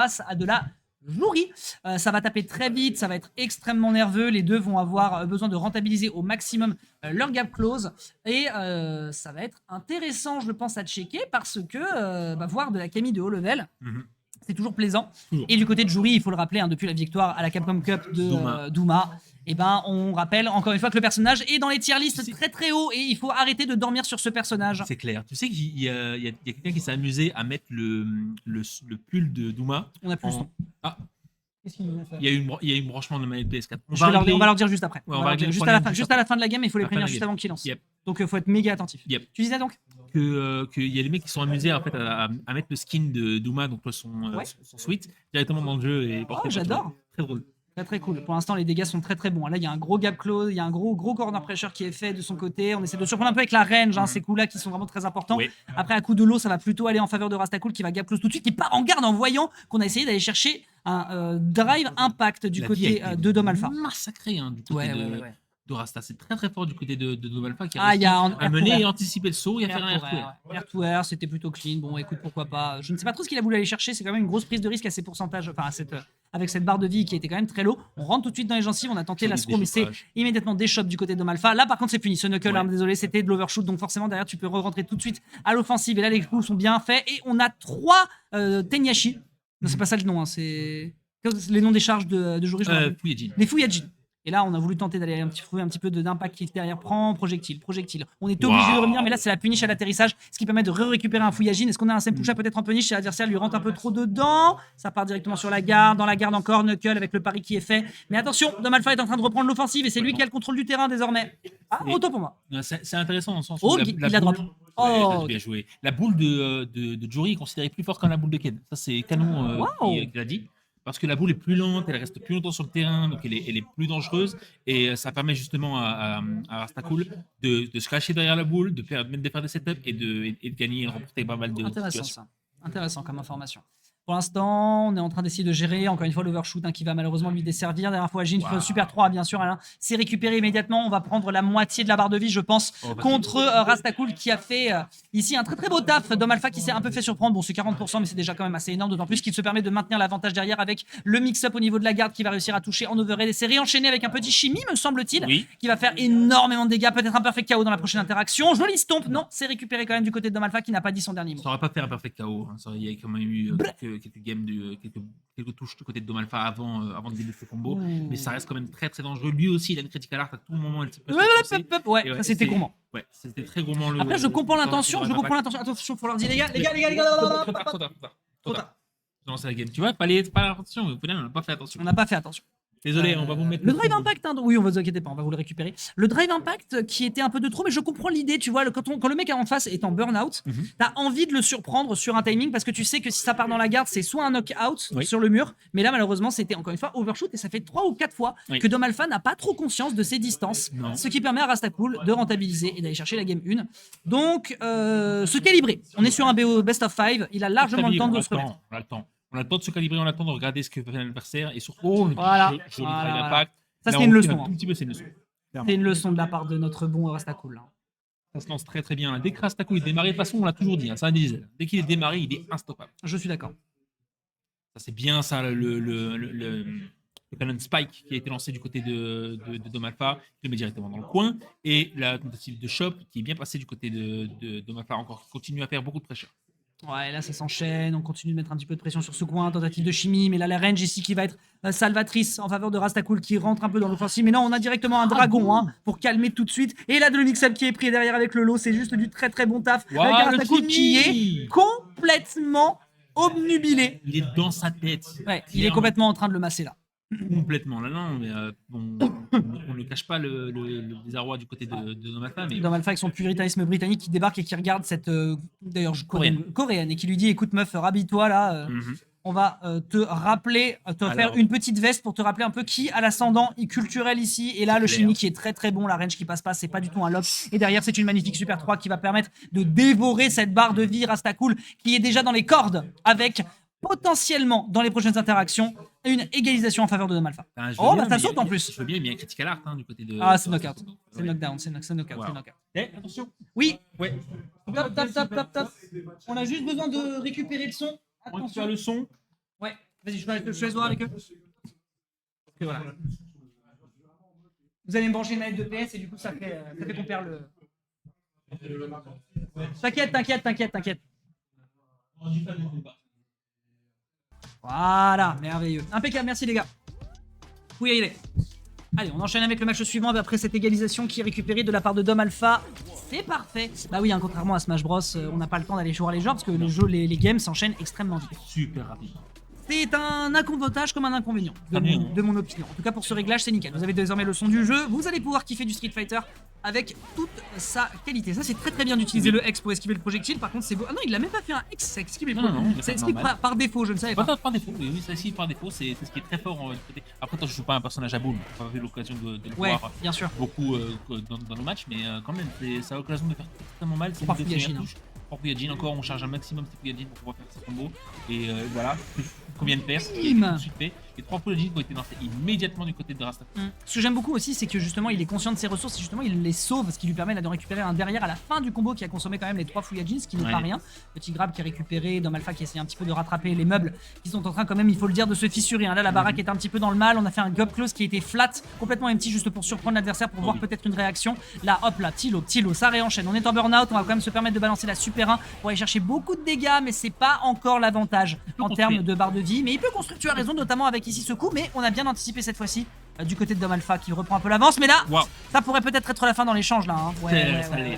face à de la Jouri. Ça va taper très vite, ça va être extrêmement nerveux. Les deux vont avoir besoin de rentabiliser au maximum leur gap close. Et ça va être intéressant, je pense, à checker parce que voir de la Camille de haut level, c'est toujours plaisant. Et du côté de Jouri, il faut le rappeler, depuis la victoire à la Capcom Cup de Douma, et on rappelle encore une fois que le personnage est dans les tier lists très très haut et il faut arrêter de dormir sur ce personnage. C'est clair. Tu sais qu'il y a quelqu'un qui s'est amusé à mettre le pull de Douma. On a plus son. Ah. Qu'est-ce qu'il nous a fait ? Il y a eu un branchement de manette PS4. On va leur dire juste après. Ouais, juste à la fin de la game, il faut les prévenir juste avant qu'ils lancent. Donc il faut être méga attentif. Tu disais donc qu'il y a des mecs qui sont amusés en fait à mettre le skin de Douma, donc son suite, directement dans le jeu. Et j'adore. Très drôle. Très très cool. Pour l'instant, les dégâts sont très très bons. Là, il y a un gros gap close, il y a un gros corner pressure qui est fait de son côté. On essaie de surprendre un peu avec la range, ces coups-là qui sont vraiment très importants. Oui. Après, à coup de l'eau, ça va plutôt aller en faveur de Rastakul qui va gap close tout de suite, qui part en garde en voyant qu'on a essayé d'aller chercher un drive impact du côté de Dom Alpha. Massacré du côté de Rasta. C'est très très fort du côté de Dom Alpha qui a à mener et anticiper le saut et à faire un air to air. C'était plutôt clean. Bon, écoute, pourquoi pas. Je ne sais pas trop ce qu'il a voulu aller chercher. C'est quand même une grosse prise de risque à ces pourcentages, avec cette barre de vie qui était quand même très low. On rentre tout de suite dans les gencives. On a tenté la scroll, mais c'est immédiatement des shots du côté de Dom Alpha. Là, par contre, c'est puni. Ce knuckle, désolé, c'était de l'overshoot. Donc forcément, derrière, tu peux rentrer tout de suite à l'offensive. Et là, les coups sont bien faits. Et on a 3 Tenyashi. Non, c'est pas ça le nom. C'est les noms des charges de Jouri. Les Fuyajin. Et là, on a voulu tenter d'aller trouver un petit peu d'impact qui derrière prend projectile. On était obligé de revenir, mais là, c'est la punish à l'atterrissage, ce qui permet de récupérer un Fuyajin. Est-ce qu'on a un same push peut-être en punish si l'adversaire lui rentre un peu trop dedans? Ça part directement sur la garde, dans la garde encore, knuckle avec le pari qui est fait. Mais attention, Dom Alpha est en train de reprendre l'offensive et c'est lui qui a le contrôle du terrain désormais. Auto pour moi. C'est intéressant dans le sens où il a drop. Bien joué. La boule de Jouri est considérée plus forte que la boule de Ken. Ça, c'est Canon qui l'a dit. Parce que la boule est plus lente, elle reste plus longtemps sur le terrain, donc elle est plus dangereuse. Et ça permet justement à Rastakul de se cacher derrière la boule, de faire des setups et de gagner et de remporter pas mal de situations. Intéressant comme information. Pour l'instant, on est en train d'essayer de gérer encore une fois l'overshoot qui va malheureusement lui desservir. Dernière fois, Jin Super 3, bien sûr, Alain. C'est récupéré immédiatement. On va prendre la moitié de la barre de vie, je pense, contre Rastakul qui a fait ici un très très beau taf. Dom Alpha qui s'est un peu fait surprendre. Bon, c'est 40%, mais c'est déjà quand même assez énorme. D'autant plus qu'il se permet de maintenir l'avantage derrière avec le mix-up au niveau de la garde qui va réussir à toucher en overhead. Et c'est réenchaîné avec un petit chimie, me semble-t-il, qui va faire énormément de dégâts. Peut-être un perfect KO dans la prochaine interaction. Joli stomp. Non, c'est récupéré quand même du côté de Dom Alpha qui n'a pas dit son dernier mot. Ça n'aurait pas fait un perfect KO. Il y a quand même eu quelques games quelques touches du côté de Dom Alpha avant de début de ce combo, mais ça reste quand même très très dangereux. Lui aussi, il a une critical art à tout moment. Ça c'était gourmand. Ouais, c'était très gourmand. Après, je comprends l'intention. Attention, faut leur dire les gars. Trop tard. Non, c'est la game. Tu vois, pas attention. Au final, on n'a pas fait attention. Désolé, on va vous mettre le drive impact. Oui, on va vous inquiéter pas, on va vous le récupérer. Le drive impact qui était un peu de trop, mais je comprends l'idée. Tu vois, quand le mec en face est en burn-out, t'as envie de le surprendre sur un timing parce que tu sais que si ça part dans la garde, c'est soit un knock-out sur le mur, mais là malheureusement c'était encore une fois overshoot et ça fait 3 ou 4 fois que Dom Alpha n'a pas trop conscience de ses distances, ce qui permet à Rastakul de rentabiliser et d'aller chercher la game 1. Donc, se calibrer. On est sur un BO best of 5, il a largement le temps de se remettre. On a le temps de se calibrer, on a le temps de regarder ce que fait l'adversaire et surtout, joli impact. Ça, c'est une leçon. C'est une leçon. C'est une leçon de la part de notre bon Rastakul. Ça se lance très très bien. Dès que Rastakul est démarré, de toute façon, on l'a toujours dit, c'est un diesel. Dès qu'il est démarré, il est instoppable. Je suis d'accord. Ça, c'est bien ça, le Canon Spike qui a été lancé du côté de Dom Alpha, qui le met directement dans le coin. Et la tentative de Chop qui est bien passée du côté de Dom Alpha, encore qui continue à faire beaucoup de pression. Ouais, là ça s'enchaîne, on continue de mettre un petit peu de pression sur ce coin, tentative de chimie, mais là la range ici qui va être salvatrice en faveur de Rastakul qui rentre un peu dans l'offensive, mais non, on a directement un dragon pour calmer tout de suite, et là de le mix-up qui est pris derrière avec le lot, c'est juste du très très bon taf, avec un Rastakul qui est complètement obnubilé. Il est dans sa tête. Ouais, il est complètement en train de le masser là. Complètement, là non, mais on ne cache pas le désarroi du côté de Dom Alpha. Mais... Dom Alpha avec son puritanisme britannique qui débarque et qui regarde cette d'ailleurs coréenne et qui lui dit écoute meuf, rhabille-toi là, on va te rappeler, faire une petite veste pour te rappeler un peu qui a l'ascendant culturel ici. Et là le chimie qui est très très bon, la range qui passe pas, c'est pas du tout un lock. Et derrière c'est une magnifique Super 3 qui va permettre de dévorer cette barre de vie Rastakul qui est déjà dans les cordes avec potentiellement dans les prochaines interactions une égalisation en faveur de Dom Alpha. Ça saute en plus. Je veux bien, il y a un critical art du côté de... c'est knockout. C'est knockdown, c'est knockout. Attention. Oui. Ouais. Tap. On a juste besoin de récupérer le son. Attention. Le son. Ouais. Vas-y, je laisse voir avec eux. Et voilà. Vous allez me brancher une manette de PS et du coup, ça fait qu'on perd le. T'inquiète. Voilà, merveilleux. Impeccable, merci les gars. Vous pouvez y aller. Allez, on enchaîne avec le match suivant après cette égalisation qui est récupérée de la part de Dom Alpha. C'est parfait. Bah oui, hein, contrairement à Smash Bros, on n'a pas le temps d'aller jouer les joueurs parce que les games s'enchaînent extrêmement vite. Super rapide. C'est un avantage comme un inconvénient, de mon opinion. En tout cas, pour ce réglage, c'est nickel. Vous avez désormais le son du jeu. Vous allez pouvoir kiffer du Street Fighter avec toute sa qualité. Ça, c'est très bien d'utiliser le X pour esquiver le projectile. Par contre, c'est beau. Ah non, il l'a même pas fait un X, c'est esquiver le projectile. C'est esquive par défaut, je ne savais pas. Par défaut, oui, ça esquive par défaut, c'est ce qui est très fort du côté. Après, toi, je joue pas un personnage à boule. On n'a pas eu l'occasion de le voir bien sûr. beaucoup dans nos matchs, mais quand même, ça a l'occasion de faire extrêmement mal. C'est une deuxième touche. Pour Fuyajin encore, on charge un maximum de Fuyajin pour pouvoir faire ses combos. Et voilà, combien de pertes qui est tout de suite fait. Et 3 Fuyajin qui ont été lancés immédiatement du côté de Rasta. Ce que j'aime beaucoup aussi, c'est que justement, il est conscient de ses ressources et justement, il les sauve, ce qui lui permet là, de récupérer un derrière à la fin du combo qui a consommé quand même les 3 Fuyajin, ce qui n'est pas rien. Petit grab qui est récupéré, Dom Alpha qui essaie un petit peu de rattraper les meubles qui sont en train quand même, il faut le dire, de se fissurer. Là, la baraque est un petit peu dans le mal. On a fait un gub close qui était flat, complètement empty, juste pour surprendre l'adversaire, pour voir peut-être une réaction. Là, hop là, petit lot, ça réenchaîne. On est en burn-out, on va quand même se permettre de balancer la super 1 pour aller chercher beaucoup de dégâts, mais c'est pas encore l'avantage en termes de barre de vie. Mais il peut construire, tu as raison, notamment avec ici ce coup, mais on a bien anticipé cette fois-ci du côté de Dom Alpha qui reprend un peu l'avance. Mais là, ça pourrait peut-être être la fin dans l'échange là. Hein.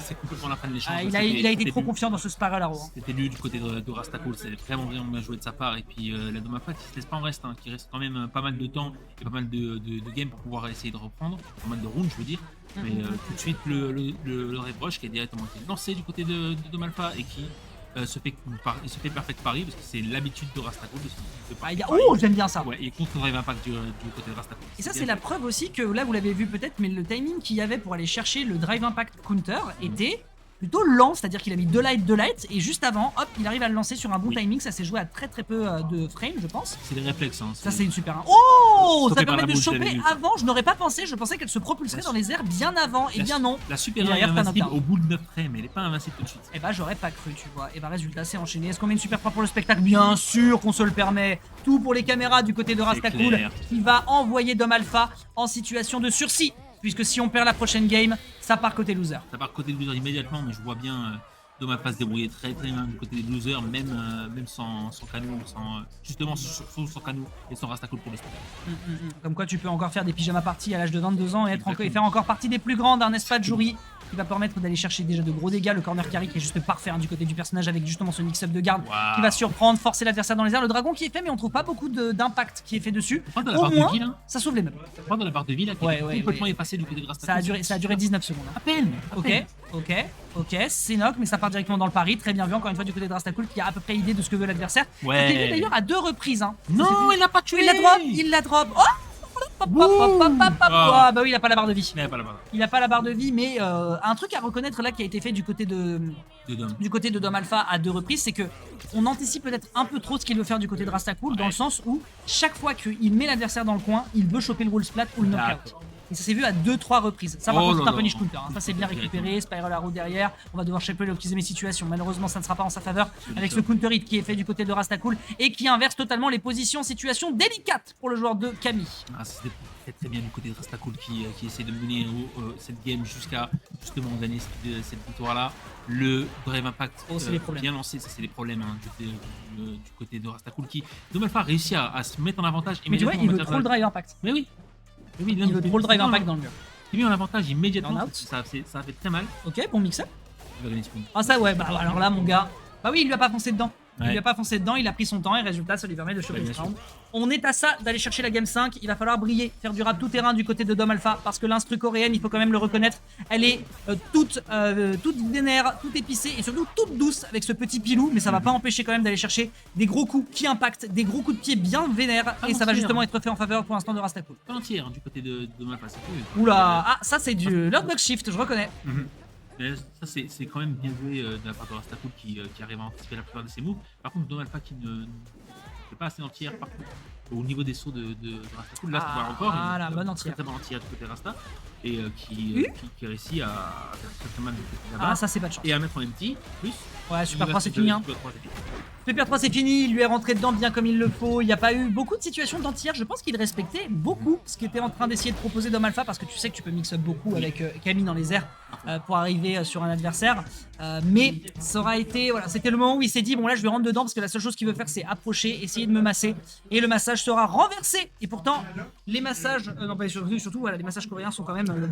C'est complètement la fin de l'échange. Il a été trop confiant dans ce Spiral Arrow. C'était lui du côté de Rastakul, c'est vraiment bien joué de sa part. Et puis la Dom Alpha qui se laisse pas en reste, qui reste quand même pas mal de temps et pas mal de games pour pouvoir essayer de reprendre, pas mal de rounds je veux dire. Mais tout de suite le reproche qui est directement lancé du côté de Dom Alpha et qui se fait perfect pari parce que c'est l'habitude de Rastakul. Oh, j'aime bien ça. Ouais, et contre drive impact du côté de Rastakul. Et ça, c'est la preuve aussi que là, vous l'avez vu peut-être, mais le timing qu'il y avait pour aller chercher le drive impact counter était plutôt lent, c'est-à-dire qu'il a mis 2 lights, et juste avant, hop, il arrive à le lancer sur un bon timing. Ça s'est joué à très peu de frames, je pense. C'est des réflexes. Hein, ça, c'est une super 1. Oh, ça permet de choper avant. Je n'aurais pas pensé, je pensais qu'elle se propulserait dans les airs bien avant, et bien non. La super 1 est invincible au bout de 9 frames, mais elle n'est pas invincible tout de suite. Et bah, j'aurais pas cru, tu vois. Et bah, résultat, c'est enchaîné. Est-ce qu'on met une super 3 pour le spectacle? Bien sûr qu'on se le permet. Tout pour les caméras du côté de Rastakul, qui va envoyer Dom Alpha en situation de sursis. Puisque si on perd la prochaine game, ça part côté loser. Ça part côté loser immédiatement, mais je vois bien Dom Alpha se débrouiller très bien du côté des losers, même sans Kanou, justement surtout sans Kanou et sans Rastakul pour le spectacle. Comme quoi tu peux encore faire des pyjama parties à l'âge de 22 ans et faire encore partie des plus grandes, n'est-ce pas, Juri, qui va permettre d'aller chercher déjà de gros dégâts. Le corner carry qui est juste parfait du côté du personnage avec justement ce mix-up de garde qui va surprendre, forcer l'adversaire dans les airs. Le dragon qui est fait, mais on trouve pas beaucoup d'impact qui est fait dessus. Au moins, ça sauve les meubles. On parle de la barre de vie là qui est complètement effacée du côté de Rastakul. Ça a duré 19 secondes. À peine. Ok, c'est knock, mais ça part directement dans le pari. Très bien vu, encore une fois, du côté de Rastakul qui a à peu près idée de ce que veut l'adversaire. C'était d'ailleurs à 2 reprises. Non, il l'a pas tué. Il la drop. Bah oui, il a pas la barre de vie. Il a pas la barre de vie, mais un truc à reconnaître là qui a été fait du côté de Dom Alpha à 2 reprises, c'est que on anticipe peut-être un peu trop ce qu'il veut faire du côté de Rastakul, dans le sens où chaque fois qu'il met l'adversaire dans le coin, il veut choper le roll splat ou le knockout. Et ça s'est vu à 2-3 reprises. Ça, par contre, c'est un punish counter. Ça, c'est bien récupéré. Spiral Arrow derrière. On va devoir shaper l'optimiser mes situations. Malheureusement, ça ne sera pas en sa faveur avec ce counter hit qui est fait du côté de Rastakul et qui inverse totalement les positions. Situation délicate pour le joueur de Camille. C'était très bien du côté de Rastakul qui essaie de mener cette game jusqu'à justement gagner cette victoire-là. Le drive impact bien lancé, ça c'est les problèmes du côté de Rastakul qui, Dom Alpha, a réussi à se mettre en avantage. Mais tu vois, il veut trop le drive impact. Mais oui. Il veut trop le drive impact dans le mur. Il met en avantage immédiatement. Ça a fait très mal. Ok, bon mix-up. Ah, ça, ouais, bah alors là, mon gars. Bah oui, il lui a pas foncé dedans. Il lui a pas foncé dedans, il a pris son temps et résultat, ça lui permet de choper le round. On est à ça d'aller chercher la game 5. Il va falloir briller, faire du rap tout terrain du côté de Dom Alpha parce que l'instru coréenne, il faut quand même le reconnaître, elle est toute vénère, toute épicée et surtout toute douce avec ce petit pilou. Mais ça va pas empêcher quand même d'aller chercher des gros coups qui impactent, des gros coups de pied bien vénères et ça va justement être fait en faveur pour l'instant de Rastakul. Pas entière du côté de Dom Alpha, c'est cool. Oula, ah ça c'est du Lockbox Shift, je reconnais. Mais ça c'est quand même bien joué de la part de Rastakul qui arrive à anticiper la plupart de ses moves. Par contre, Dom Alpha qui ne fait pas assez entière par contre au niveau des sauts de Rastakul. Là, c'est pas encore. Ah, la bonne entière. Très bonne entière du côté Rasta et qui réussit à faire très mal du côté là-bas. Ah, ça c'est pas de chance. Et à mettre en empty plus. Ouais, Super 3 c'est fini. PPR 3 c'est fini, il lui est rentré dedans bien comme il le faut, il n'y a pas eu beaucoup de situations d'anti-air, je pense qu'il respectait beaucoup ce qu'était en train d'essayer de proposer Dom Alpha parce que tu sais que tu peux mix up beaucoup avec Camille dans les airs pour arriver sur un adversaire, mais ça aura été, voilà, c'était le moment où il s'est dit bon là je vais rentrer dedans parce que la seule chose qu'il veut faire c'est approcher, essayer de me masser et le massage sera renversé et pourtant les massages, non pas surtout voilà, les massages coréens sont quand même